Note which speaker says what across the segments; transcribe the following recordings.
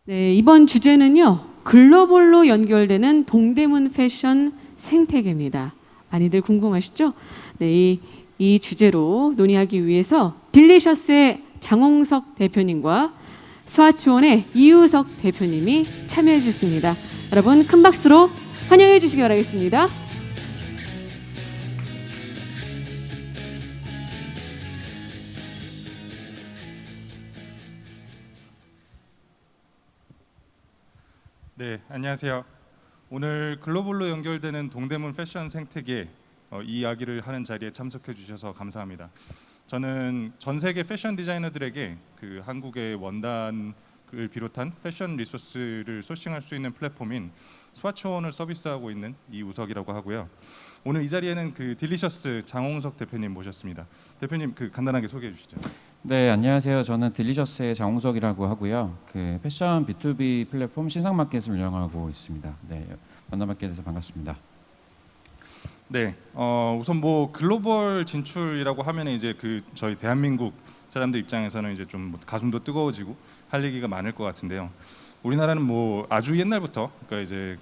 Speaker 1: 네, 이번 주제는요. 글로벌로 연결되는 동대문 패션 생태계입니다. 많이들 궁금하시죠? 네, 이 주제로 논의하기 위해서 딜리셔스의 장홍석 대표님과 스와치원의 이우석 대표님이 참여해 주셨습니다. 여러분 큰 박수로 환영해 주시기 바라겠습니다.
Speaker 2: 네, 안녕하세요. 오늘 글로벌로 연결되는 동대문 패션 생태계 이 이야기를 하는 자리에 참석해 주셔서 감사합니다. 저는 전 세계 패션 디자이너들에게 그 한국의 원단을 비롯한 패션 리소스를 소싱할 수 있는 플랫폼인 스와치원을 서비스하고 있는 이우석이라고 하고요. 오늘 이 자리에는 그 딜리셔스 장홍석 대표님 모셨습니다. 대표님 간단하게 소개해 주시죠.
Speaker 3: 네, 안녕하세요. 저는 딜리셔스의 장홍석이라고 하고요. 그 패션 B2B 플랫폼 신상마켓을 운영하고 있습니다. 네, 만나뵙게 돼서 반갑습니다.
Speaker 2: 네, 우선 뭐 글로벌 진출이라고 하면 이제 저희 대한민국 사람들 입장에서는 이제 좀 가슴도 뜨거워지고 할 얘기가 많을 것 같은데요. 우리나라는 뭐 아주 옛날부터, 그러니까 이제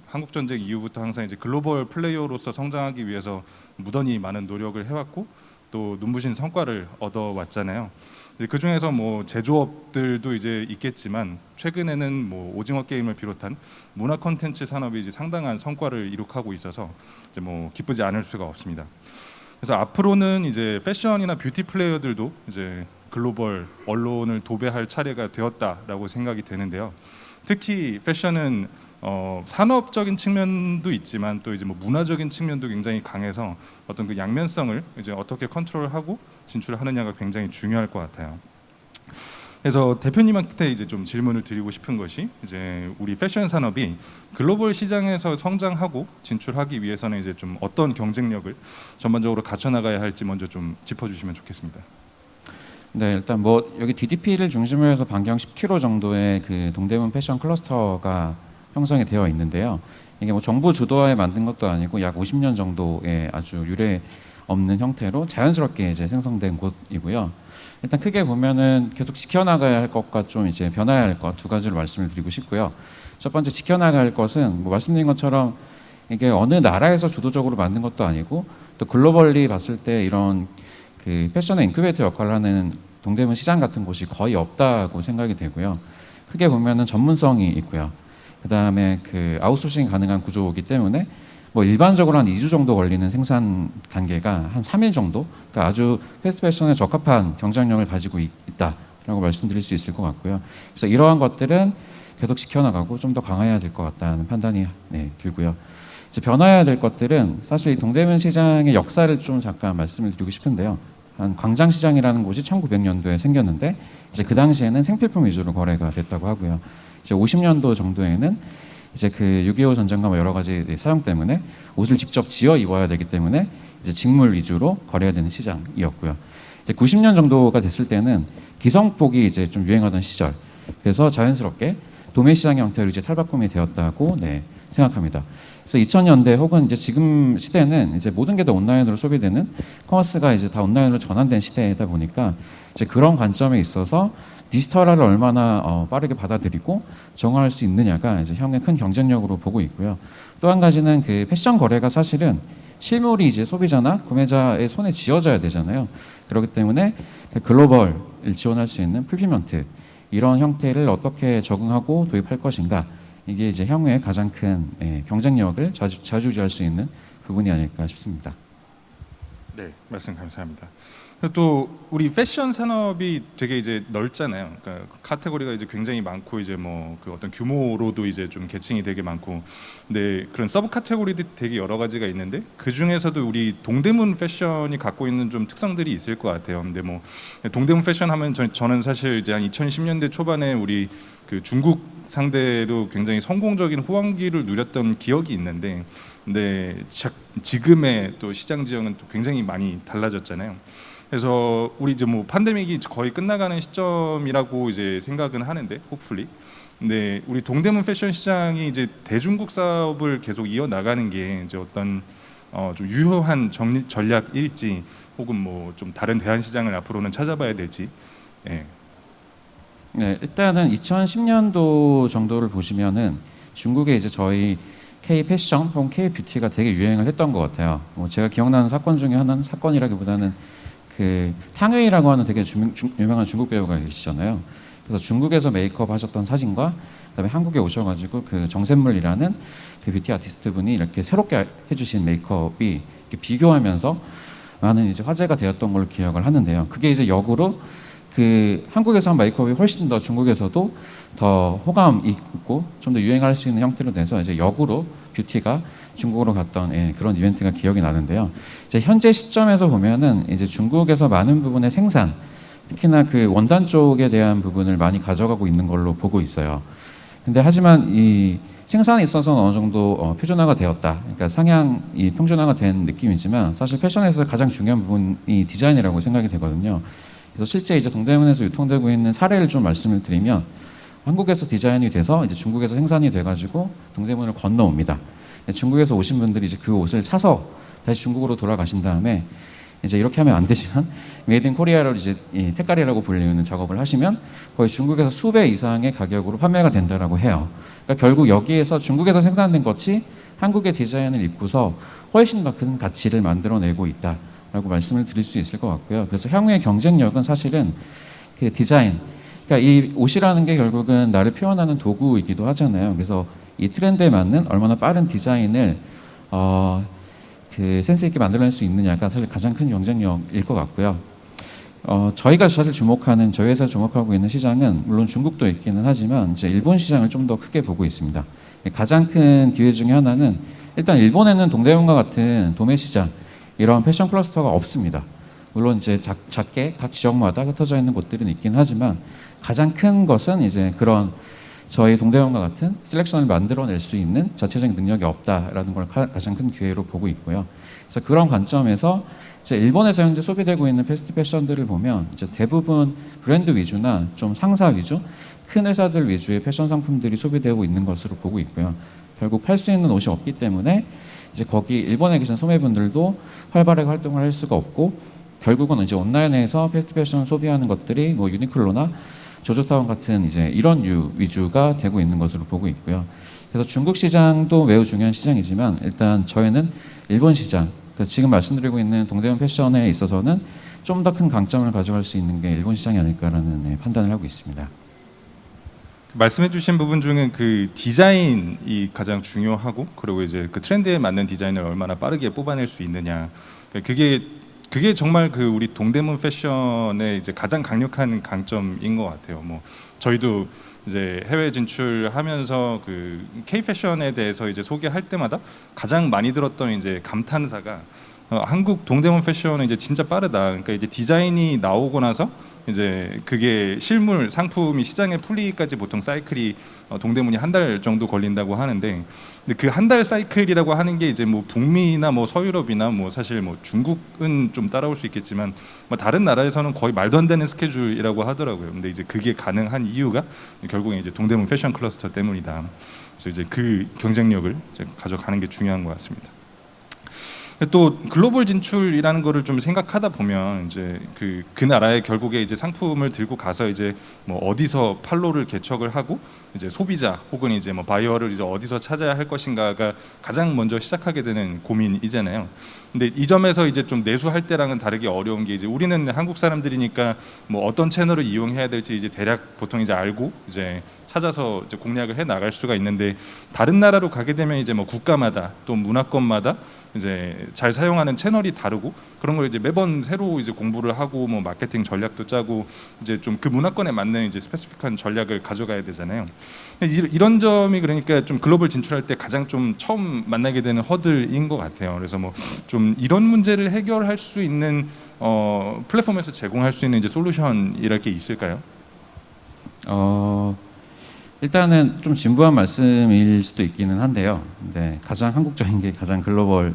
Speaker 2: 한국 전쟁 이후부터 항상 이제 글로벌 플레이어로서 성장하기 위해서 무던히 많은 노력을 해왔고 또 눈부신 성과를 얻어왔잖아요. 그 중에서 뭐 제조업들도 이제 있겠지만 최근에는 뭐 오징어 게임을 비롯한 문화 콘텐츠 산업이 이제 상당한 성과를 이룩하고 있어서 이제 뭐 기쁘지 않을 수가 없습니다. 그래서 앞으로는 이제 패션이나 뷰티 플레이어들도 이제 글로벌 언론을 도배할 차례가 되었다라고 생각이 되는데요. 특히 패션은 산업적인 측면도 있지만 또 이제 뭐 문화적인 측면도 굉장히 강해서 어떤 그 양면성을 이제 어떻게 컨트롤하고 진출하느냐가 굉장히 중요할 것 같아요. 그래서 대표님한테 이제 좀 질문을 드리고 싶은 것이 이제 우리 패션 산업이 글로벌 시장에서 성장하고 진출하기 위해서는 이제 좀 어떤 경쟁력을 전반적으로 갖춰 나가야 할지 먼저 좀 짚어주시면 좋겠습니다.
Speaker 3: 네, 일단 뭐 여기 DDP를 중심으로 해서 반경 10km 정도의 그 동대문 패션 클러스터가 형성이 되어 있는데요. 이게 뭐 정부 주도하에 만든 것도 아니고 약 50년 정도의 아주 유례 없는 형태로 자연스럽게 이제 생성된 곳이고요. 일단 크게 보면은 계속 지켜나가야 할 것과 좀 이제 변화해야 할 것 두 가지를 말씀을 드리고 싶고요. 첫 번째 지켜나가야 할 것은 뭐 말씀드린 것처럼 이게 어느 나라에서 주도적으로 만든 것도 아니고 또 글로벌리 봤을 때 이런 그 패션의 인큐베이터 역할을 하는 동대문 시장 같은 곳이 거의 없다고 생각이 되고요. 크게 보면은 전문성이 있고요. 그 다음에 그 아웃소싱 가능한 구조이기 때문에 뭐 일반적으로 한 2주 정도 걸리는 생산 단계가 한 3일 정도, 그러니까 아주 패스트 패션에 적합한 경쟁력을 가지고 있다라고 말씀드릴 수 있을 것 같고요. 그래서 이러한 것들은 계속 지켜나가고 좀 더 강화해야 될 것 같다는 판단이 들고요. 이제 변화해야 될 것들은 사실 이 동대문 시장의 역사를 좀 잠깐 말씀을 드리고 싶은데요. 한 광장시장이라는 곳이 1900년도에 생겼는데 이제 그 당시에는 생필품 위주로 거래가 됐다고 하고요. 이제 50년도 정도에는 이제 그 6.25 전쟁과 뭐 여러 가지 사용 때문에 옷을 직접 지어 입어야 되기 때문에 이제 직물 위주로 거래해야 되는 시장이었고요. 이제 90년 정도가 됐을 때는 기성복이 이제 좀 유행하던 시절. 그래서 자연스럽게 도매 시장 형태로 이제 탈바꿈이 되었다고 생각합니다. 그래서 2000년대 혹은 이제 지금 시대는 이제 모든 게 다 온라인으로 소비되는 커머스가 이제 다 온라인으로 전환된 시대이다 보니까 이제 그런 관점에 있어서 디지털화를 얼마나 빠르게 받아들이고 정화할 수 있느냐가 이제 향후의 큰 경쟁력으로 보고 있고요. 또 한 가지는 그 패션 거래가 사실은 실물이 이제 소비자나 구매자의 손에 쥐어져야 되잖아요. 그렇기 때문에 그 글로벌을 지원할 수 있는 풀피먼트 이런 형태를 어떻게 적응하고 도입할 것인가 이게 이제 향후에 가장 큰 경쟁력을 좌지우지할 수 있는 부분이 아닐까 싶습니다.
Speaker 2: 네, 말씀 감사합니다. 또 우리 패션 산업이 되게 이제 넓잖아요. 그러니까 카테고리가 이제 굉장히 많고 이제 뭐 그 어떤 규모로도 이제 좀 계층이 되게 많고, 근데 그런 서브 카테고리들이 되게 여러 가지가 있는데 그 중에서도 우리 동대문 패션이 갖고 있는 좀 특성들이 있을 것 같아요. 근데 뭐 동대문 패션 하면 저는 사실 이제 한 2010년대 초반에 우리 그 중국 상대로 굉장히 성공적인 호황기를 누렸던 기억이 있는데, 근데 지금의 또 시장 지형은 또 굉장히 많이 달라졌잖아요. 그래서 우리 이제 뭐 팬데믹이 거의 끝나가는 시점이라고 이제 생각은 하는데, hopefully. 근데 우리 동대문 패션 시장이 이제 대중국 사업을 계속 이어 나가는 게 이제 어떤 좀 유효한 전략일지, 혹은 뭐 좀 다른 대안 시장을 앞으로는 찾아봐야 될지. 예.
Speaker 3: 네, 일단은 2010년도 정도를 보시면은 중국에 이제 저희 K 패션 혹은 K 뷰티가 되게 유행을 했던 것 같아요. 뭐 제가 기억나는 사건 중에 하나는 사건이라기보다는 그 탕웨이라고 하는 되게 유명한 중국 배우가 계시잖아요. 그래서 중국에서 메이크업 하셨던 사진과 그다음에 한국에 오셔가지고 그 정샘물이라는 그 뷰티 아티스트 분이 이렇게 새롭게 해주신 메이크업이 이렇게 비교하면서 많은 이제 화제가 되었던 걸로 기억을 하는데요. 그게 이제 역으로 그 한국에서 한 메이크업이 훨씬 더 중국에서도 더 호감 있고 좀 더 유행할 수 있는 형태로 돼서 이제 역으로 뷰티가 중국으로 갔던 그런 이벤트가 기억이 나는데요. 이제 현재 시점에서 보면은 이제 중국에서 많은 부분의 생산, 특히나 그 원단 쪽에 대한 부분을 많이 가져가고 있는 걸로 보고 있어요. 근데 하지만 이 생산에 있어서는 어느 정도 표준화가 되었다. 그러니까 상향이 평준화가 된 느낌이지만 사실 패션에서 가장 중요한 부분이 디자인이라고 생각이 되거든요. 그래서 실제 이제 동대문에서 유통되고 있는 사례를 좀 말씀을 드리면 한국에서 디자인이 돼서 이제 중국에서 생산이 돼가지고 동대문을 건너옵니다. 중국에서 오신 분들이 이제 그 옷을 사서 다시 중국으로 돌아가신 다음에 이제 이렇게 하면 안 되지만 메이드 인 코리아를 이제 이 택가리라고 불리는 작업을 하시면 거의 중국에서 수배 이상의 가격으로 판매가 된다라고 해요. 그러니까 결국 여기에서 중국에서 생산된 것이 한국의 디자인을 입고서 훨씬 더 큰 가치를 만들어내고 있다라고 말씀을 드릴 수 있을 것 같고요. 그래서 향후의 경쟁력은 사실은 그 디자인, 그러니까 이 옷이라는 게 결국은 나를 표현하는 도구이기도 하잖아요. 그래서 이 트렌드에 맞는 얼마나 빠른 디자인을 그 센스 있게 만들어낼 수 있느냐가 사실 가장 큰 경쟁력일 것 같고요. 저희가 사실 저희 회사 주목하고 있는 시장은 물론 중국도 있기는 하지만 이제 일본 시장을 좀 더 크게 보고 있습니다. 가장 큰 기회 중에 하나는 일단 일본에는 동대문과 같은 도매 시장 이런 패션 클러스터가 없습니다. 물론 이제 작게 각 지역마다 흩어져 있는 곳들은 있긴 하지만 가장 큰 것은 이제 그런 저희 동대문과 같은 셀렉션을 만들어낼 수 있는 자체적인 능력이 없다라는 걸 가장 큰 기회로 보고 있고요. 그래서 그런 관점에서 이제 일본에서 현재 소비되고 있는 패스트 패션들을 보면 이제 대부분 브랜드 위주나 좀 상사 위주, 큰 회사들 위주의 패션 상품들이 소비되고 있는 것으로 보고 있고요. 결국 팔 수 있는 옷이 없기 때문에 이제 거기 일본에 계신 소매분들도 활발하게 활동을 할 수가 없고 결국은 이제 온라인에서 패스트 패션 소비하는 것들이 뭐 유니클로나 조조타운 같은 이제 이런 위주가 되고 있는 것으로 보고 있고요. 그래서 중국 시장도 매우 중요한 시장이지만 일단 저희는 일본 시장, 그러니까 지금 말씀드리고 있는 동대문 패션에 있어서는 좀 더 큰 강점을 가져갈 수 있는 게 일본 시장이 아닐까라는 판단을 하고 있습니다.
Speaker 2: 말씀해주신 부분 중에 그 디자인이 가장 중요하고 그리고 이제 그 트렌드에 맞는 디자인을 얼마나 빠르게 뽑아낼 수 있느냐. 그게 정말 그 우리 동대문 패션의 이제 가장 강력한 강점인 것 같아요. 뭐 저희도 이제 해외 진출하면서 그 K 패션에 대해서 이제 소개할 때마다 가장 많이 들었던 이제 감탄사가 한국 동대문 패션은 이제 진짜 빠르다. 그러니까 이제 디자인이 나오고 나서 이제 그게 실물 상품이 시장에 풀리기까지 보통 사이클이 동대문이 한 달 정도 걸린다고 하는데, 근데 그 한 달 사이클이라고 하는 게 이제 뭐 북미나 뭐 서유럽이나 뭐 사실 뭐 중국은 좀 따라올 수 있겠지만 뭐 다른 나라에서는 거의 말도 안 되는 스케줄이라고 하더라고요. 근데 이제 그게 가능한 이유가 결국에 이제 동대문 패션 클러스터 때문이다. 그래서 이제 그 경쟁력을 이제 가져가는 게 중요한 것 같습니다. 또 글로벌 진출이라는 거를 좀 생각하다 보면 이제 그 나라에 결국에 이제 상품을 들고 가서 이제 뭐 어디서 판로를 개척을 하고 이제 소비자 혹은 이제 뭐 바이어를 이제 어디서 찾아야 할 것인가가 가장 먼저 시작하게 되는 고민이잖아요. 근데 이 점에서 이제 좀 내수할 때랑은 다르게 어려운 게 이제 우리는 한국 사람들이니까 뭐 어떤 채널을 이용해야 될지 이제 대략 보통 이제 알고 이제 찾아서 이제 공략을 해 나갈 수가 있는데, 다른 나라로 가게 되면 이제 뭐 국가마다 또 문화권마다 이제 잘 사용하는 채널이 다르고 그런 걸 이제 매번 새로 이제 공부를 하고 뭐 마케팅 전략도 짜고 이제 좀 그 문화권에 맞는 이제 스페시픽한 전략을 가져가야 되잖아요. 이런 점이 그러니까 좀 글로벌 진출할 때 가장 좀 처음 만나게 되는 허들인 것 같아요. 그래서 뭐 좀 이런 문제를 해결할 수 있는 플랫폼에서 제공할 수 있는 이제 솔루션 이랄 게 있을까요?
Speaker 3: 일단은 좀 진부한 말씀일 수도 있기는 한데요. 네, 가장 한국적인 게 가장 글로벌에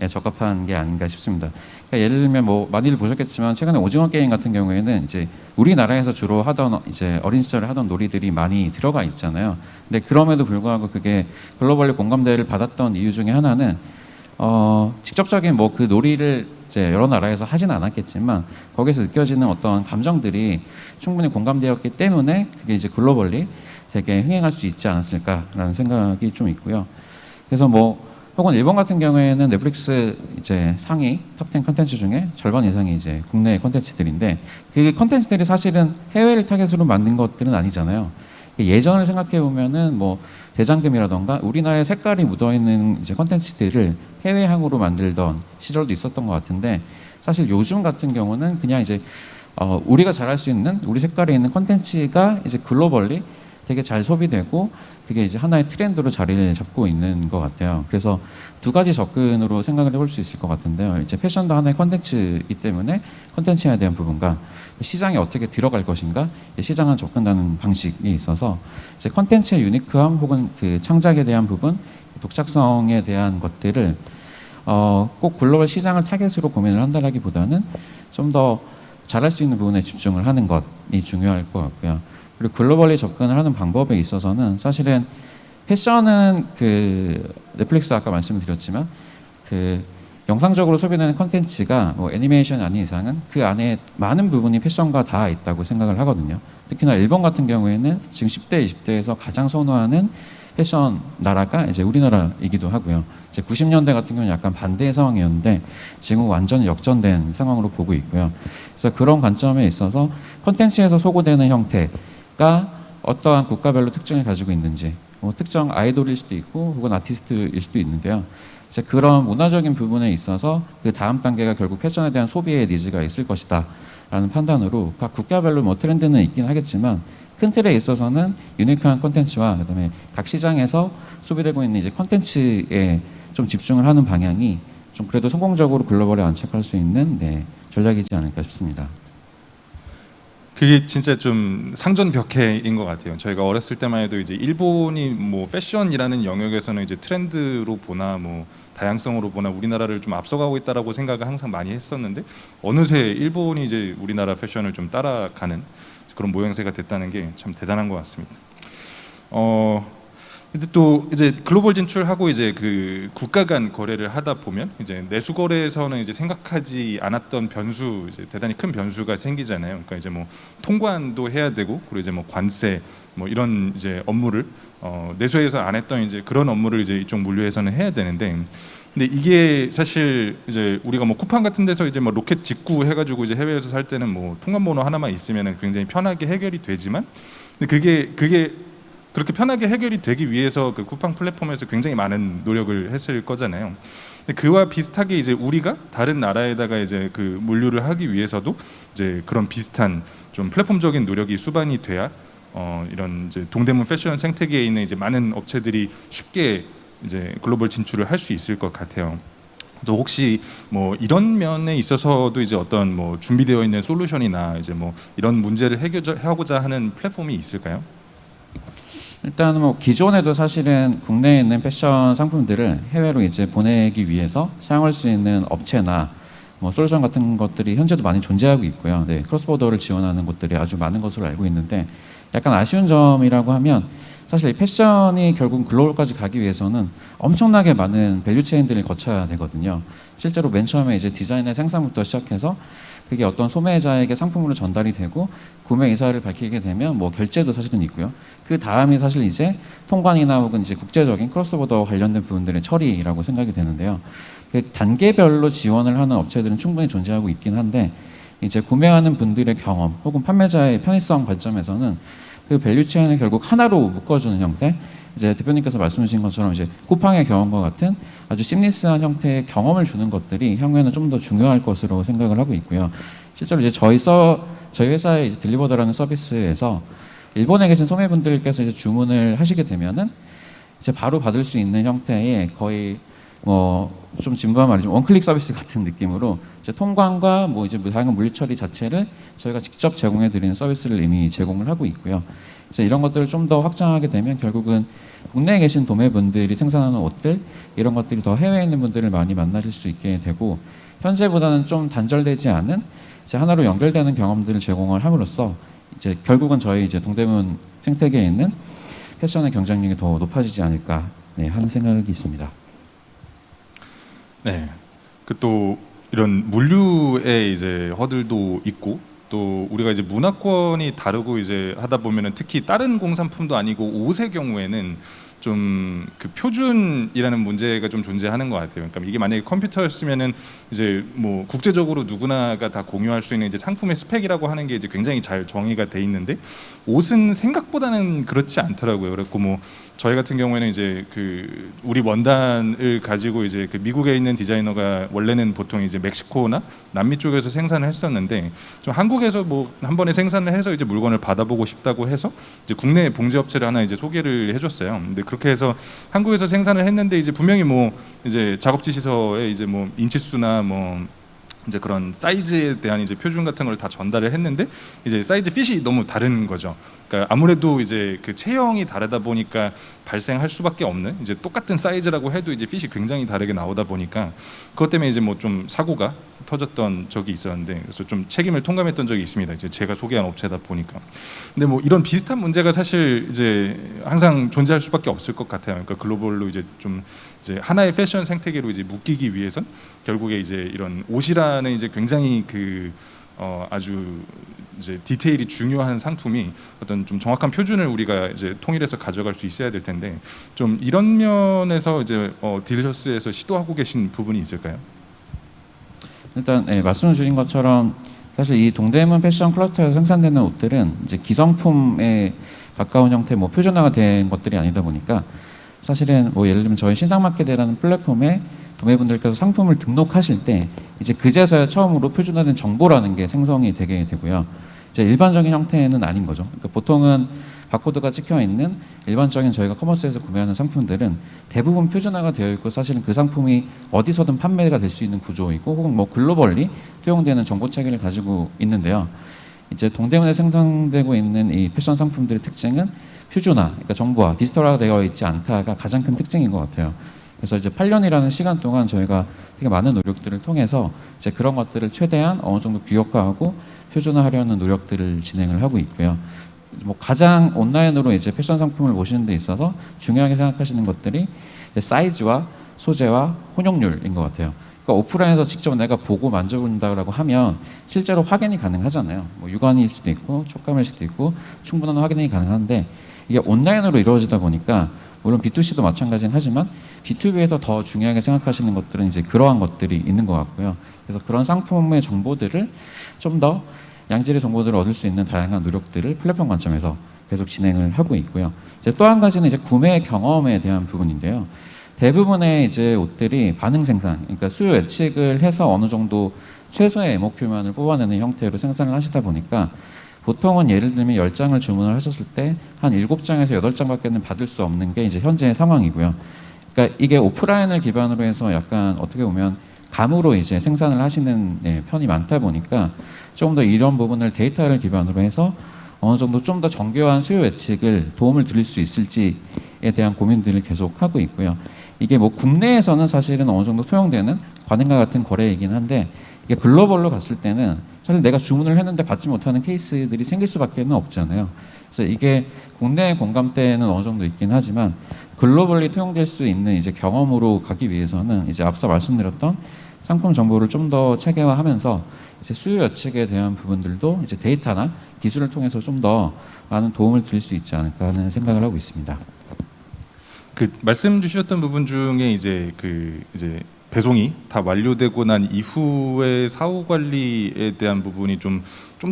Speaker 3: 적합한 게 아닌가 싶습니다. 그러니까 예를 들면 뭐 많이들 보셨겠지만 최근에 오징어 게임 같은 경우에는 이제 우리나라에서 주로 하던 이제 어린 시절에 하던 놀이들이 많이 들어가 있잖아요. 근데 그럼에도 불구하고 그게 글로벌리 공감대를 받았던 이유 중에 하나는 직접적인 뭐 그 놀이를 이제 여러 나라에서 하진 않았겠지만 거기서 느껴지는 어떤 감정들이 충분히 공감되었기 때문에 그게 이제 글로벌리 되게 흥행할 수 있지 않았을까라는 생각이 좀 있고요. 그래서 뭐 혹은 일본 같은 경우에는 넷플릭스 이제 상위 탑10 컨텐츠 중에 절반 이상이 이제 국내 컨텐츠들인데 그 컨텐츠들이 사실은 해외를 타겟으로 만든 것들은 아니잖아요. 예전을 생각해 보면은 뭐 대장금이라던가 우리나라의 색깔이 묻어 있는 이제 컨텐츠들을 해외향으로 만들던 시절도 있었던 것 같은데 사실 요즘 같은 경우는 그냥 이제 우리가 잘할 수 있는 우리 색깔에 있는 컨텐츠가 이제 글로벌리 되게 잘 소비되고 그게 이제 하나의 트렌드로 자리를 잡고 있는 것 같아요. 그래서 두 가지 접근으로 생각을 해볼 수 있을 것 같은데요. 이제 패션도 하나의 컨텐츠이기 때문에 컨텐츠에 대한 부분과 시장에 어떻게 들어갈 것인가, 시장을 접근하는 방식이 있어서 이제 컨텐츠의 유니크함 혹은 그 창작에 대한 부분, 독창성에 대한 것들을 꼭 글로벌 시장을 타겟으로 고민을 한다라기보다는 좀 더 잘할 수 있는 부분에 집중을 하는 것이 중요할 것 같고요. 그리고 글로벌리 접근을 하는 방법에 있어서는 사실은 패션은 그 넷플릭스 아까 말씀드렸지만 그 영상적으로 소비되는 컨텐츠가 뭐 애니메이션이 아닌 이상은 그 안에 많은 부분이 패션과 다 있다고 생각을 하거든요. 특히나 일본 같은 경우에는 지금 10대, 20대에서 가장 선호하는 패션 나라가 이제 우리나라이기도 하고요. 이제 90년대 같은 경우는 약간 반대의 상황이었는데 지금 완전히 역전된 상황으로 보고 있고요. 그래서 그런 관점에 있어서 컨텐츠에서 소구되는 형태가 어떠한 국가별로 특징을 가지고 있는지, 뭐 특정 아이돌일 수도 있고 혹은 아티스트일 수도 있는데요. 이제 그런 문화적인 부분에 있어서 그 다음 단계가 결국 패션에 대한 소비의 니즈가 있을 것이다 라는 판단으로 각 국가별로 뭐 트렌드는 있긴 하겠지만 큰 틀에 있어서는 유니크한 콘텐츠와 그다음에 각 시장에서 소비되고 있는 이제 콘텐츠에 좀 집중을 하는 방향이 좀 그래도 성공적으로 글로벌에 안착할 수 있는 전략이지 않을까 싶습니다.
Speaker 2: 그게 진짜 좀 상전벽해인 것 같아요. 저희가 어렸을 때만 해도 이제 일본이 뭐 패션이라는 영역에서는 이제 트렌드로 보나 뭐 다양성으로 보나 우리나라를 좀 앞서가고 있다라고 생각을 항상 많이 했었는데 어느새 일본이 이제 우리나라 패션을 좀 따라가는 그런 모양새가 됐다는 게 참 대단한 것 같습니다. 근데 또 이제 글로벌 진출하고 이제 그 국가 간 거래를 하다 보면 이제 내수 거래에서는 이제 생각하지 않았던 변수, 이제 대단히 큰 변수가 생기잖아요. 그러니까 이제 뭐 통관도 해야 되고 그리고 이제 뭐 관세 뭐 이런 이제 업무를 내수에서 안 했던 이제 그런 업무를 이제 이쪽 물류에서는 해야 되는데 근데 이게 사실 이제 우리가 뭐 쿠팡 같은 데서 이제 뭐 로켓 직구 해가지고 이제 해외에서 살 때는 뭐 통관번호 하나만 있으면은 굉장히 편하게 해결이 되지만 근데 그게 그렇게 편하게 해결이 되기 위해서 그 쿠팡 플랫폼에서 굉장히 많은 노력을 했을 거잖아요. 근데 그와 비슷하게 이제 우리가 다른 나라에다가 이제 그 물류를 하기 위해서도 이제 그런 비슷한 좀 플랫폼적인 노력이 수반이 돼야 이런 이제 동대문 패션 생태계에 있는 이제 많은 업체들이 쉽게 이제 글로벌 진출을 할 수 있을 것 같아요. 또 혹시 뭐 이런 면에 있어서도 이제 어떤 뭐 준비되어 있는 솔루션이나 이제 뭐 이런 문제를 해결하고자 하는 플랫폼이 있을까요?
Speaker 3: 일단 뭐 기존에도 사실은 국내에 있는 패션 상품들을 해외로 이제 보내기 위해서 사용할 수 있는 업체나 뭐 솔루션 같은 것들이 현재도 많이 존재하고 있고요. 크로스보더를 지원하는 곳들이 아주 많은 것으로 알고 있는데 약간 아쉬운 점이라고 하면 사실 이 패션이 결국 글로벌까지 가기 위해서는 엄청나게 많은 밸류 체인들을 거쳐야 되거든요. 실제로 맨 처음에 이제 디자인의 생산부터 시작해서 그게 어떤 소매자에게 상품으로 전달이 되고 구매 의사를 밝히게 되면 뭐 결제도 사실은 있고요. 그 다음이 사실 이제 통관이나 혹은 이제 국제적인 크로스보더 관련된 부분들의 처리라고 생각이 되는데요. 그 단계별로 지원을 하는 업체들은 충분히 존재하고 있긴 한데 이제 구매하는 분들의 경험 혹은 판매자의 편의성 관점에서는 그 밸류 체인을 결국 하나로 묶어주는 형태, 이제 대표님께서 말씀 주신 것처럼 이제 쿠팡의 경험과 같은 아주 심리스한 형태의 경험을 주는 것들이 향후에는 좀 더 중요할 것으로 생각을 하고 있고요. 실제로 이제 저희 회사의 이제 딜리버더라는 서비스에서 일본에 계신 소매분들께서 이제 주문을 하시게 되면은 이제 바로 받을 수 있는 형태의 거의 뭐 좀 진부한 말이지만 원클릭 서비스 같은 느낌으로 이제 통관과 뭐 이제 다양한 물류 처리 자체를 저희가 직접 제공해 드리는 서비스를 이미 제공을 하고 있고요. 이제 이런 것들을 좀 더 확장하게 되면 결국은 국내에 계신 도매분들이 생산하는 옷들 이런 것들이 더 해외에 있는 분들을 많이 만나실 수 있게 되고 현재보다는 좀 단절되지 않은 이제 하나로 연결되는 경험들을 제공을 함으로써 이제 결국은 저희 이제 동대문 생태계에 있는 패션의 경쟁력이 더 높아지지 않을까 하는 생각이 있습니다.
Speaker 2: 네. 그 또 이런 물류의 이제 허들도 있고 또 우리가 이제 문화권이 다르고 이제 하다 보면은 특히 다른 공산품도 아니고 옷의 경우에는 좀 그 표준이라는 문제가 좀 존재하는 것 같아요. 그러니까 이게 만약에 컴퓨터였으면은 이제 뭐 국제적으로 누구나가 다 공유할 수 있는 이제 상품의 스펙이라고 하는 게 이제 굉장히 잘 정의가 돼 있는데 옷은 생각보다는 그렇지 않더라고요. 그래서 뭐 저희 같은 경우에는 이제 그 우리 원단을 가지고 이제 그 미국에 있는 디자이너가 원래는 보통 이제 멕시코나 남미 쪽에서 생산을 했었는데 좀 한국에서 뭐 한 번에 생산을 해서 이제 물건을 받아보고 싶다고 해서 이제 국내 봉제 업체를 하나 이제 소개를 해줬어요. 근데 그렇게 해서 한국에서 생산을 했는데 이제 분명히 뭐 이제 작업 지시서에 이제 뭐 인치수나 뭐 이제 그런 사이즈에 대한 이제 표준 같은 걸 다 전달을 했는데 이제 사이즈 핏이 너무 다른 거죠. 그러니까 아무래도 이제 그 체형이 다르다 보니까 발생할 수밖에 없는 이제 똑같은 사이즈라고 해도 이제 핏이 굉장히 다르게 나오다 보니까 그것 때문에 이제 뭐 좀 사고가 터졌던 적이 있었는데 그래서 좀 책임을 통감했던 적이 있습니다. 이제 제가 소개한 업체다 보니까. 근데 뭐 이런 비슷한 문제가 사실 이제 항상 존재할 수밖에 없을 것 같아요. 그러니까 글로벌로 이제 좀 이제 하나의 패션 생태계로 이제 묶이기 위해선 결국에 이제 이런 옷이라는 이제 굉장히 그 아주 이제 디테일이 중요한 상품이 어떤 좀 정확한 표준을 우리가 이제 통일해서 가져갈 수 있어야 될 텐데 좀 이런 면에서 이제 딜셔스에서 시도하고 계신 부분이 있을까요?
Speaker 3: 일단 말씀 주신 것처럼 사실 이 동대문 패션 클러스터에서 생산되는 옷들은 이제 기성품에 가까운 형태, 뭐 표준화가 된 것들이 아니다 보니까 사실은 뭐 예를 들면 저희 신상마켓이라는 플랫폼에 도매분들께서 상품을 등록하실 때 이제 그제서야 처음으로 표준화된 정보라는 게 생성이 되게 되고요. 이제 일반적인 형태는 아닌 거죠. 그러니까 보통은 바코드가 찍혀 있는 일반적인 저희가 커머스에서 구매하는 상품들은 대부분 표준화가 되어 있고 사실은 그 상품이 어디서든 판매가 될 수 있는 구조이고 혹은 뭐 글로벌리 투영되는 정보 체계를 가지고 있는데요. 이제 동대문에 생산되고 있는 이 패션 상품들의 특징은 표준화, 그러니까 정보화, 디지털화 되어 있지 않다가 가장 큰 특징인 것 같아요. 그래서 이제 8년이라는 시간 동안 저희가 되게 많은 노력들을 통해서 이제 그런 것들을 최대한 어느 정도 규격화하고 표준화하려는 노력들을 진행을 하고 있고요. 뭐 가장 온라인으로 이제 패션 상품을 보시는 데 있어서 중요하게 생각하시는 것들이 이제 사이즈와 소재와 혼용률인 것 같아요. 그러니까 오프라인에서 직접 내가 보고 만져본다고 하면 실제로 확인이 가능하잖아요. 뭐 육안일 수도 있고 촉감일 수도 있고 충분한 확인이 가능한데 이게 온라인으로 이루어지다 보니까 물론 B2C도 마찬가지긴 하지만 B2B에서 더 중요하게 생각하시는 것들은 이제 그러한 것들이 있는 것 같고요. 그래서 그런 상품의 정보들을 좀 더 양질의 정보들을 얻을 수 있는 다양한 노력들을 플랫폼 관점에서 계속 진행을 하고 있고요. 이제 또 한 가지는 이제 구매 경험에 대한 부분인데요. 대부분의 이제 옷들이 반응 생산, 그러니까 수요 예측을 해서 어느 정도 최소의 MOQ만을 뽑아내는 형태로 생산을 하시다 보니까 보통은 예를 들면 10장을 주문을 하셨을 때 한 7장에서 8장밖에는 받을 수 없는 게 이제 현재의 상황이고요. 그러니까 이게 오프라인을 기반으로 해서 약간 어떻게 보면 감으로 이제 생산을 하시는 편이 많다 보니까 조금 더 이런 부분을 데이터를 기반으로 해서 어느 정도 좀 더 정교한 수요 예측을 도움을 드릴 수 있을지에 대한 고민들을 계속 하고 있고요. 이게 뭐 국내에서는 사실은 어느 정도 소용되는 관행과 같은 거래이긴 한데 이게 글로벌로 갔을 때는 사실 내가 주문을 했는데 받지 못하는 케이스들이 생길 수밖에 없잖아요. 그래서 이게 국내 공감대는 어느 정도 있긴 하지만 글로벌리 통용될 수 있는 이제 경험으로 가기 위해서는 이제 앞서 말씀드렸던 상품 정보를 좀 더 체계화하면서 이제 수요 예측에 대한 부분들도 이제 데이터나 기술을 통해서 좀 더 많은 도움을 드릴 수 있지 않을까 하는 생각을 하고 있습니다.
Speaker 2: 그 말씀 주셨던 부분 중에 이제 그 이제 배송이 다 완료되고 난 이후의 사후 관리에 대한 부분이 좀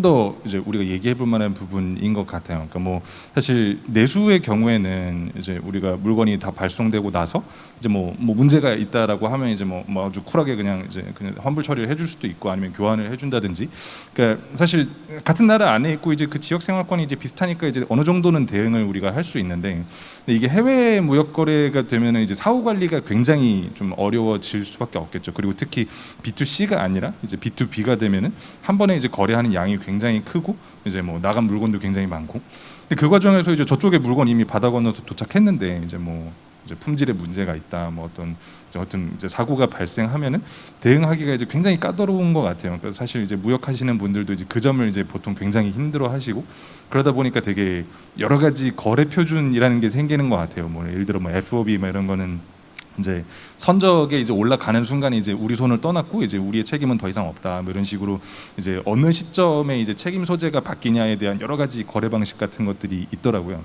Speaker 2: 더 이제 우리가 얘기해 볼 만한 부분인 것 같아요. 그러니까 뭐 사실 내수의 경우에는 이제 우리가 물건이 다 발송되고 나서 이제 뭐 문제가 있다라고 하면 이제 뭐 아주 쿨하게 그냥 환불 처리를 해줄 수도 있고 아니면 교환을 해준다든지. 그러니까 사실 같은 나라 안에 있고 이제 그 지역 생활권이 이제 비슷하니까 이제 어느 정도는 대응을 우리가 할 수 있는데 근데 이게 해외 무역 거래가 되면은 이제 사후 관리가 굉장히 좀 어려워질 수밖에 없겠죠. 그리고 특히 B2C가 아니라 이제 B2B가 되면은 한 번에 이제 거래하는 양이 굉장히 크고 이제 뭐 나간 물건도 굉장히 많고 근데 그 과정에서 이제 저쪽에 물건 이미 바다 건너서 도착했는데 이제 뭐 이제 품질에 문제가 있다 뭐 어떤 이제 사고가 발생하면은 대응하기가 이제 굉장히 까다로운 것 같아요. 그래서 사실 이제 무역하시는 분들도 이제 그 점을 이제 보통 굉장히 힘들어하시고 그러다 보니까 되게 여러 가지 거래 표준이라는 게 생기는 것 같아요. 뭐 예를 들어 뭐 FOB 뭐 이런 거는 이제 선적에 이제 올라가는 순간에 이제 우리 손을 떠났고 이제 우리의 책임은 더 이상 없다 뭐 이런 식으로 이제 어느 시점에 이제 책임 소재가 바뀌냐에 대한 여러 가지 거래 방식 같은 것들이 있더라고요.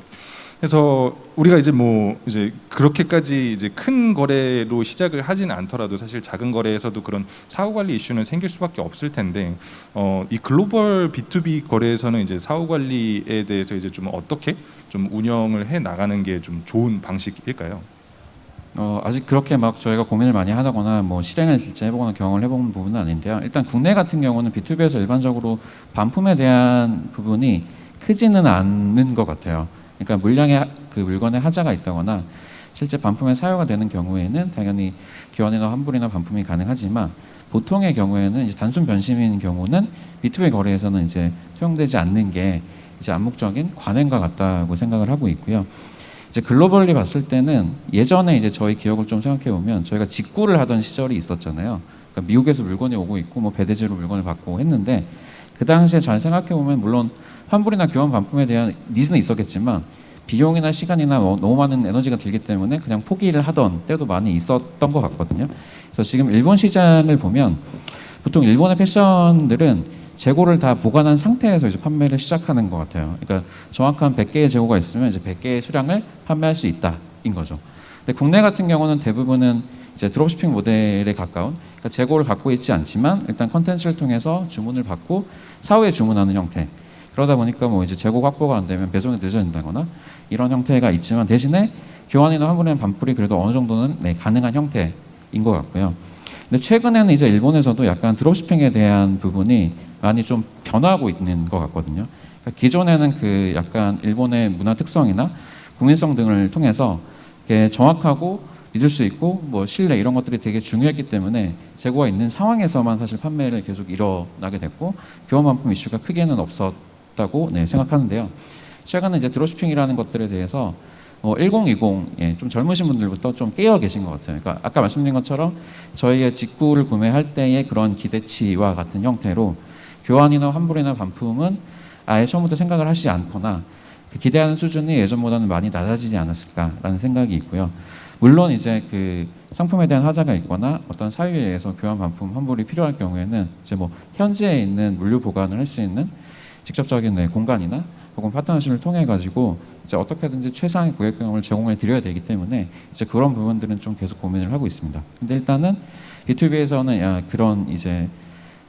Speaker 2: 그래서 우리가 이제 뭐 이제 그렇게까지 이제 큰 거래로 시작을 하지는 않더라도 사실 작은 거래에서도 그런 사후 관리 이슈는 생길 수밖에 없을 텐데 이 글로벌 B2B 거래에서는 이제 사후 관리에 대해서 이제 좀 어떻게 좀 운영을 해 나가는 게 좀 좋은 방식일까요?
Speaker 3: 아직 그렇게 막 저희가 고민을 많이 하거나 뭐 실행을 실제 해보거나 경험을 해본 부분은 아닌데요. 일단 국내 같은 경우는 B2B에서 일반적으로 반품에 대한 부분이 크지는 않는 것 같아요. 그러니까 물량의 그 물건에 하자가 있다거나 실제 반품에 사유가 되는 경우에는 당연히 교환이나 환불이나 반품이 가능하지만 보통의 경우에는 이제 단순 변심인 경우는 B2B 거래에서는 이제 투영되지 않는 게 이제 암묵적인 관행과 같다고 생각을 하고 있고요. 이제 글로벌리 봤을 때는 예전에 이제 저희 기억을 좀 생각해 보면 저희가 직구를 하던 시절이 있었잖아요. 그러니까 미국에서 물건이 오고 있고 뭐 배대지로 물건을 받고 했는데 그 당시에 잘 생각해 보면 물론 환불이나 교환 반품에 대한 니즈는 있었겠지만 비용이나 시간이나 너무 많은 에너지가 들기 때문에 그냥 포기를 하던 때도 많이 있었던 것 같거든요. 그래서 지금 일본 시장을 보면 보통 일본의 패션들은 재고를 다 보관한 상태에서 이제 판매를 시작하는 것 같아요. 그러니까 정확한 100개의 재고가 있으면 이제 100개의 수량을 판매할 수 있다인 거죠. 근데 국내 같은 경우는 대부분은 이제 드롭시핑 모델에 가까운 그러니까 재고를 갖고 있지 않지만 일단 컨텐츠를 통해서 주문을 받고 사후에 주문하는 형태. 그러다 보니까 뭐 이제 재고 확보가 안 되면 배송이 늦어진다거나 이런 형태가 있지만 대신에 교환이나 환불이나 반품이 그래도 어느 정도는 가능한 형태인 것 같고요. 근데 최근에는 이제 일본에서도 약간 드롭시핑에 대한 부분이 많이 좀 변화하고 있는 것 같거든요. 그러니까 기존에는 그 약간 일본의 문화 특성이나 국민성 등을 통해서 정확하고 믿을 수 있고 뭐 신뢰 이런 것들이 되게 중요했기 때문에 재고가 있는 상황에서만 사실 판매를 계속 일어나게 됐고 교환 반품 이슈가 크게는 없었다고 생각하는데요. 최근에 이제 드롭시핑이라는 것들에 대해서 1020 좀 젊으신 분들부터 좀 깨어 계신 것 같아요. 그러니까 아까 말씀드린 것처럼 저희의 직구를 구매할 때의 그런 기대치와 같은 형태로 교환이나 환불이나 반품은 아예 처음부터 생각을 하시지 않거나 그 기대하는 수준이 예전보다는 많이 낮아지지 않았을까라는 생각이 있고요. 물론 이제 그 상품에 대한 하자가 있거나 어떤 사유에 의해서 교환 반품 환불이 필요할 경우에는 이제 뭐 현지에 있는 물류 보관을 할 수 있는 직접적인 공간이나 혹은 파트너십을 통해 가지고 이제 어떻게든지 최상의 고객 경험을 제공해 드려야 되기 때문에 이제 그런 부분들은 좀 계속 고민을 하고 있습니다. 근데 일단은 B2B에서는 그런 이제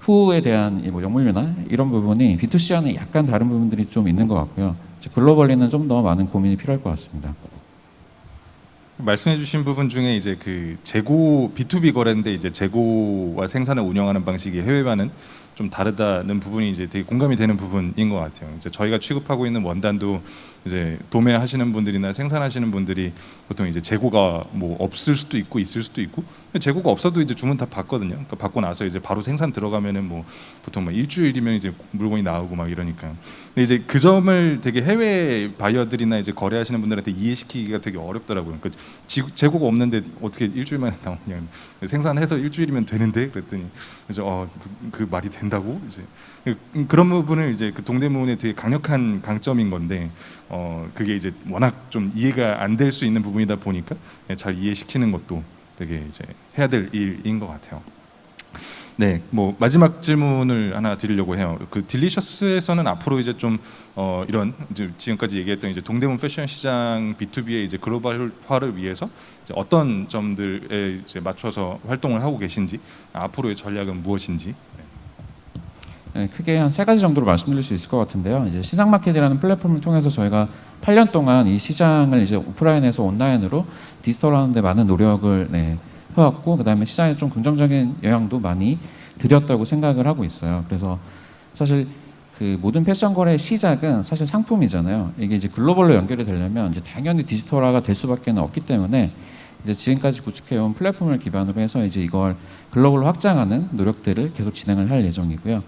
Speaker 3: 후에 대한 뭐 역물류나 이런 부분이 B2C와는 약간 다른 부분들이 좀 있는 것 같고요. 글로벌리는 좀 더 많은 고민이 필요할 것 같습니다.
Speaker 2: 말씀해주신 부분 중에 이제 그 재고 B2B 거래인데 이제 재고와 생산을 운영하는 방식이 해외와는 좀 다르다는 부분이 이제 되게 공감이 되는 부분인 것 같아요. 이제 저희가 취급하고 있는 원단도 이제 도매하시는 분들이나 생산하시는 분들이 보통 이제 재고가 뭐 없을 수도 있고 있을 수도 있고 재고가 없어도 이제 주문 다 받거든요. 그러니까 받고 나서 이제 바로 생산 들어가면은 뭐 보통 막 일주일이면 이제 물건이 나오고 막 이러니까. 근데 이제 그 점을 되게 해외 바이어들이나 이제 거래하시는 분들한테 이해시키기가 되게 어렵더라고요. 그러니까 재고가 없는데 어떻게 일주일만에 나오냐. 생산해서 일주일이면 되는데 그랬더니 그래서 그 말이 된다고 이제 그런 부분을 이제 그 동대문의 되게 강력한 강점인 건데 그게 이제 워낙 좀 이해가 안 될 수 있는 부분이다 보니까 잘 이해시키는 것도 되게 이제 해야 될 일인 것 같아요. 네, 뭐 마지막 질문을 하나 드리려고 해요. 그 딜리셔스에서는 앞으로 이제 좀 이런 이제 지금까지 얘기했던 이제 동대문 패션 시장 B2B의 이제 글로벌화를 위해서 이제 어떤 점들에 이제 맞춰서 활동을 하고 계신지, 앞으로의 전략은 무엇인지.
Speaker 3: 네, 크게 한 3가지 정도로 말씀드릴 수 있을 것 같은데요. 이제 시장마켓이라는 플랫폼을 통해서 저희가 8년 동안 이 시장을 이제 오프라인에서 온라인으로 디지털하는 데 많은 노력을 해왔고, 그다음에 시장에 좀 긍정적인 영향도 많이 드렸다고 생각을 하고 있어요. 그래서 사실 그 모든 패션 거래의 시작은 사실 상품이잖아요. 이게 이제 글로벌로 연결이 되려면 이제 당연히 디지털화가 될 수밖에 없기 때문에 이제 지금까지 구축해온 플랫폼을 기반으로 해서 이제 이걸 글로벌로 확장하는 노력들을 계속 진행을 할 예정이고요.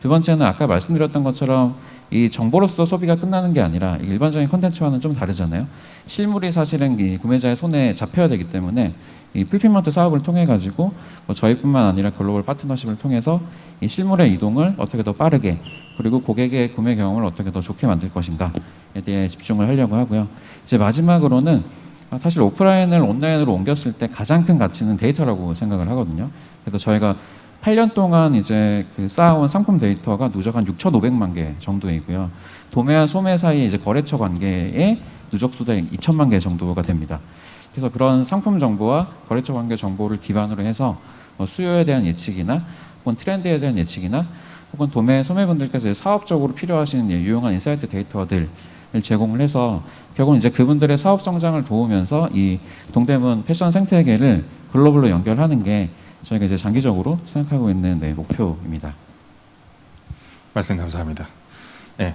Speaker 3: 두 번째는 아까 말씀드렸던 것처럼 이 정보로서 소비가 끝나는 게 아니라 일반적인 콘텐츠와는 좀 다르잖아요. 실물이 사실은 이 구매자의 손에 잡혀야 되기 때문에 이 풀필먼트 사업을 통해 가지고 뭐 저희뿐만 아니라 글로벌 파트너십을 통해서 이 실물의 이동을 어떻게 더 빠르게 그리고 고객의 구매 경험을 어떻게 더 좋게 만들 것인가에 대해 집중을 하려고 하고요. 이제 마지막으로는 사실 오프라인을 온라인으로 옮겼을 때 가장 큰 가치는 데이터라고 생각을 하거든요. 그래서 저희가 8년 동안 이제 그 쌓아온 상품 데이터가 누적 한 6,500만 개 정도이고요. 도매와 소매 사이 이제 거래처 관계의 누적 수가 2천만 개 정도가 됩니다. 그래서 그런 상품 정보와 거래처 관계 정보를 기반으로 해서 수요에 대한 예측이나 혹은 트렌드에 대한 예측이나 혹은 도매 소매분들께서 사업적으로 필요하신 유용한 인사이트 데이터들을 제공을 해서 결국은 이제 그분들의 사업 성장을 도우면서 이 동대문 패션 생태계를 글로벌로 연결하는 게 저희가 이제 장기적으로 생각하고 있는 목표입니다.
Speaker 2: 말씀 감사합니다. 네.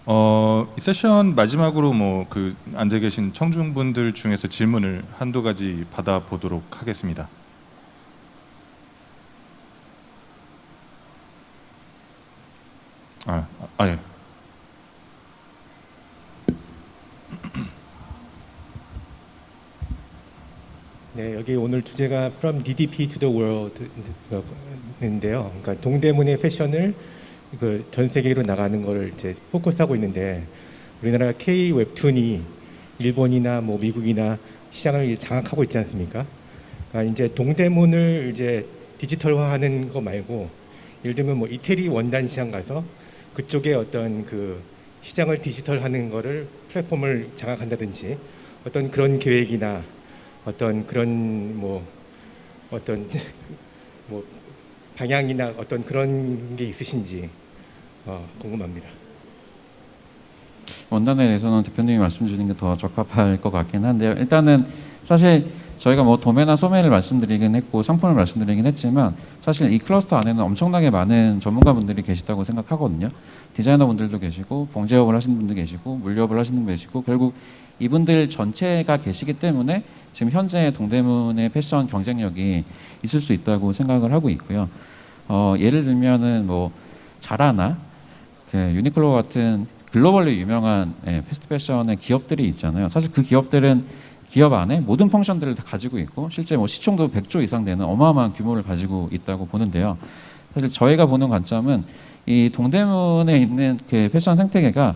Speaker 2: 이 세션 마지막으로 뭐 그 앉아 계신 청중분들 중에서 질문을 한두 가지 받아보도록 하겠습니다. 예.
Speaker 4: 네, 여기 오늘 주제가 From DDP to the World인데요. 그러니까 동대문의 패션을 전 세계로 나가는 것을 이제 포커스하고 있는데 우리나라 K 웹툰이 일본이나 뭐 미국이나 시장을 장악하고 있지 않습니까? 그러니까 이제 동대문을 이제 디지털화하는 거 말고 예를 들면 뭐 이태리 원단 시장 가서 그쪽에 어떤 그 시장을 디지털하는 거를 플랫폼을 장악한다든지 어떤 그런 계획이나 어떤 그런 어떤 방향이나 어떤 그런 게 있으신지 궁금합니다.
Speaker 3: 원단에 대해서는 대표님이 말씀 주신 게 더 적합할 것 같긴 한데요. 일단은 사실 저희가 뭐 도매나 소매를 말씀드리긴 했고 상품을 말씀드리긴 했지만 사실 이 클러스터 안에는 엄청나게 많은 전문가분들이 계시다고 생각하거든요. 디자이너분들도 계시고 봉제업을 하시는 분도 계시고 물류업을 하시는 분도 계시고 결국 이분들 전체가 계시기 때문에 지금 현재 동대문의 패션 경쟁력이 있을 수 있다고 생각을 하고 있고요. 예를 들면은 뭐 자라나 유니클로 같은 글로벌리 유명한 패스트 패션의 기업들이 있잖아요. 사실 그 기업들은 기업 안에 모든 펑션들을 다 가지고 있고 실제 뭐 시총도 100조 이상 되는 어마어마한 규모를 가지고 있다고 보는데요. 사실 저희가 보는 관점은 이 동대문에 있는 그 패션 생태계가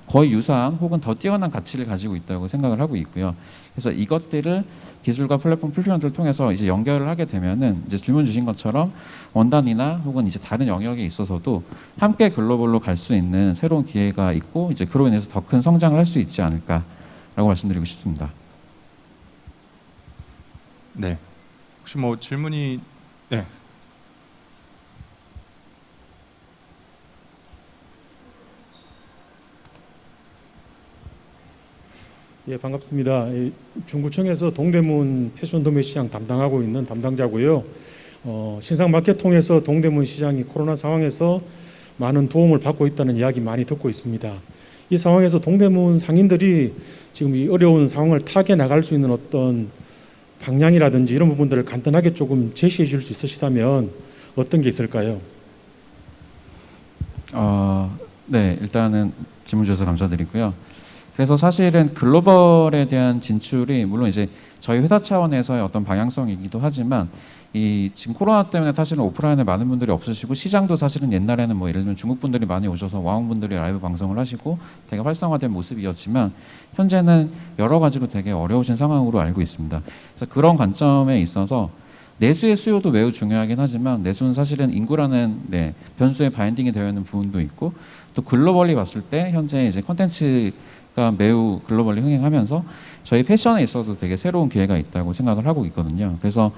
Speaker 3: 거의 유사한 혹은 더 뛰어난 가치를 가지고 있다고 생각을 하고 있고요. 그래서 이것들을 기술과 플랫폼 풀피먼트를 통해서 이제 연결을 하게 되면은 이제 질문 주신 것처럼 원단이나 혹은 이제 다른 영역에 있어서도 함께 글로벌로 갈 수 있는 새로운 기회가 있고 이제 그로 인해서 더 큰 성장을 할 수 있지 않을까라고 말씀드리고 싶습니다.
Speaker 2: 네. 혹시 뭐 질문이 네.
Speaker 5: 예, 반갑습니다. 중구청에서 동대문 패션 도매 시장 담당하고 있는 담당자고요. 신상마켓 통해서 동대문 시장이 코로나 상황에서 많은 도움을 받고 있다는 이야기 많이 듣고 있습니다. 이 상황에서 동대문 상인들이 지금 이 어려운 상황을 타개 나갈 수 있는 어떤 방향이라든지 이런 부분들을 간단하게 조금 제시해 줄 수 있으시다면 어떤 게 있을까요?
Speaker 3: 네, 일단은 질문 주셔서 감사드리고요. 그래서 사실은 글로벌에 대한 진출이 물론 이제 저희 회사 차원에서의 어떤 방향성이기도 하지만 이 지금 코로나 때문에 사실은 오프라인에 많은 분들이 없으시고 시장도 사실은 옛날에는 뭐 예를 들면 중국 분들이 많이 오셔서 와웅분들이 라이브 방송을 하시고 되게 활성화된 모습이었지만 현재는 여러 가지로 되게 어려우신 상황으로 알고 있습니다. 그래서 그런 관점에 있어서 내수의 수요도 매우 중요하긴 하지만 내수는 사실은 인구라는 변수에 바인딩이 되어 있는 부분도 있고 또 글로벌리 봤을 때 현재 이제 콘텐츠가 매우 글로벌리 흥행하면서 저희 패션에 있어도 되게 새로운 기회가 있다고 생각을 하고 있거든요. 그래서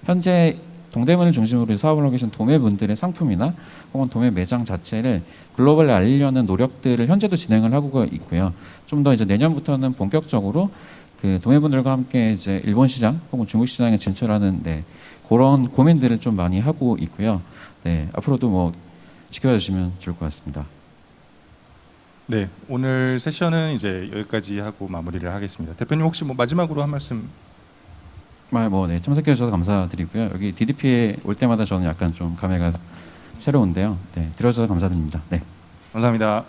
Speaker 3: 현재 동대문을 중심으로 사업을 하고 계신 도매분들의 상품이나 혹은 도매 매장 자체를 글로벌리 알리려는 노력들을 현재도 진행을 하고 있고요. 좀 더 이제 내년부터는 본격적으로 그 도매분들과 함께 이제 일본 시장 혹은 중국 시장에 진출하는 그런 고민들을 좀 많이 하고 있고요. 네, 앞으로도 뭐 지켜봐 주시면 좋을 것 같습니다.
Speaker 2: 네, 오늘 세션은 이제 여기까지 하고 마무리를 하겠습니다. 대표님 혹시 뭐 마지막으로 한 말씀?
Speaker 3: 참석해 주셔서 감사드리고요. 여기 DDP에 올 때마다 저는 약간 좀 감회가 새로운데요. 네, 들어주셔서 감사드립니다. 네,
Speaker 2: 감사합니다.